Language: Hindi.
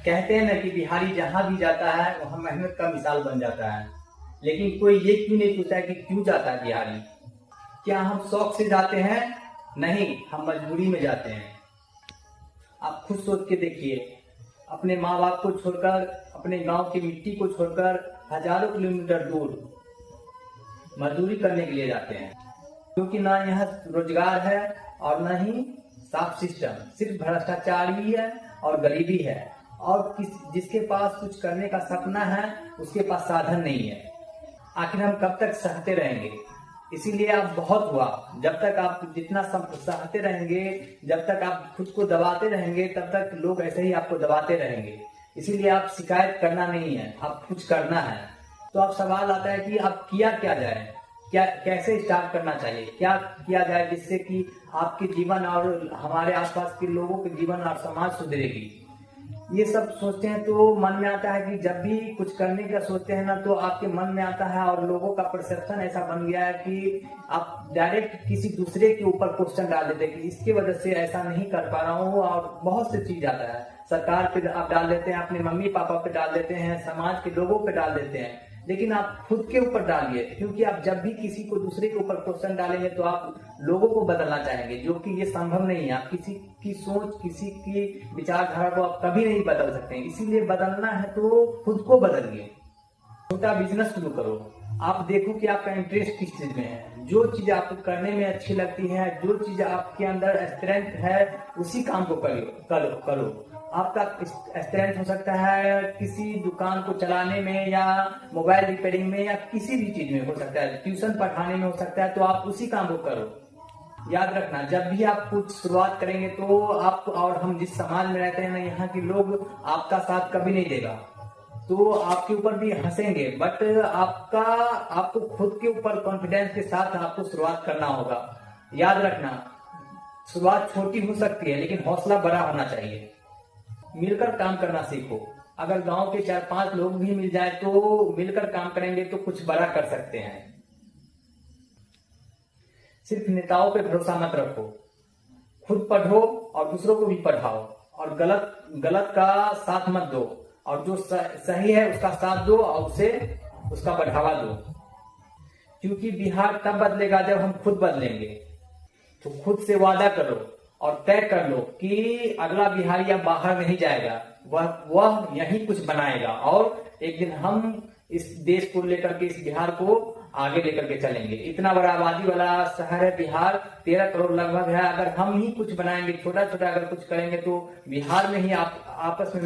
कहते हैं ना कि बिहारी जहां भी जाता है वहां मेहनत का मिसाल बन जाता है। लेकिन कोई ये क्यों नहीं पूछता है कि क्यों जाता है बिहारी? क्या हम शौक से जाते हैं? नहीं, हम मजबूरी में जाते हैं। आप खुद सोच के देखिए, अपने माँ बाप को छोड़कर, अपने गांव की मिट्टी को छोड़कर हजारों किलोमीटर दूर मजदूरी करने के लिए जाते हैं, क्योंकि ना यहाँ रोजगार है और ना ही साफ सिस्टम, सिर्फ भ्रष्टाचार ही है और गरीबी है। और जिसके पास कुछ करने का सपना है उसके पास साधन नहीं है। आखिर हम कब तक सहते रहेंगे? इसीलिए आप बहुत हुआ, जब तक आप जितना सहते रहेंगे, जब तक आप खुद को दबाते रहेंगे, तब तक लोग ऐसे ही आपको दबाते रहेंगे। इसीलिए आप शिकायत करना नहीं है, आप कुछ करना है। तो अब सवाल आता है कि अब किया क्या जाए, क्या कैसे स्टार्ट करना चाहिए, क्या किया जाए जिससे कि आपके जीवन और हमारे आसपास के लोगों के जीवन और समाज सुधरेगी। ये सब सोचते हैं तो मन में आता है कि जब भी कुछ करने का सोचते हैं ना, तो आपके मन में आता है और लोगों का परसेप्शन ऐसा बन गया है कि आप डायरेक्ट किसी दूसरे के ऊपर क्वेश्चन डाल देते हैं कि इसकी वजह से ऐसा नहीं कर पा रहा हूँ। और बहुत सी चीज आता है, सरकार पे आप डाल देते हैं, अपने मम्मी पापा पे डाल देते हैं, समाज के लोगों पे डाल देते हैं, लेकिन आप खुद के ऊपर डालिए। क्योंकि आप जब भी किसी को दूसरे के ऊपर क्वेश्चन डालेंगे तो आप लोगों को बदलना चाहेंगे, जो कि ये संभव नहीं है। आप किसी की सोच, किसी की विचारधारा को आप कभी नहीं बदल सकते हैं। इसीलिए बदलना है तो खुद को बदलिए। छोटा बिजनेस शुरू करो, आप देखो कि आपका इंटरेस्ट किस चीज में है, जो चीज आपको करने में अच्छी लगती है, जो चीज आपके अंदर स्ट्रेंथ है, उसी काम को करो। आपका स्ट्रेंथ हो सकता है किसी दुकान को चलाने में, या मोबाइल रिपेयरिंग में, या किसी भी चीज में हो सकता है, ट्यूशन पढ़ाने में हो सकता है, तो आप उसी काम को करो। याद रखना, जब भी आप कुछ शुरुआत करेंगे तो आप, और हम जिस समाज में रहते हैं ना, यहाँ के लोग आपका साथ कभी नहीं देगा, तो आपके ऊपर भी हंसेंगे, बट आपको खुद के ऊपर कॉन्फिडेंस के साथ आपको शुरुआत करना होगा। याद रखना, शुरुआत छोटी हो सकती है लेकिन हौसला बड़ा होना चाहिए। मिलकर काम करना सीखो। अगर गांव के 4-5 लोग भी मिल जाए तो मिलकर काम करेंगे तो कुछ बड़ा कर सकते हैं। सिर्फ नेताओं पे भरोसा मत रखो, खुद पढ़ो और दूसरों को भी पढ़ाओ, और गलत का साथ मत दो, और जो सही है उसका साथ दो और उसका बढ़ावा दो। क्योंकि बिहार तब बदलेगा जब हम खुद बदलेंगे। तो खुद से वादा करो और तय कर लो कि अगला बिहारी अब बाहर नहीं जाएगा, वह यहीं कुछ बनाएगा, और एक दिन हम इस देश को लेकर के, इस बिहार को आगे लेकर के चलेंगे। इतना बड़ा आबादी वाला शहर है बिहार, 13 करोड़ लगभग है। अगर हम ही कुछ बनाएंगे, छोटा छोटा अगर कुछ करेंगे, तो बिहार में ही आपस में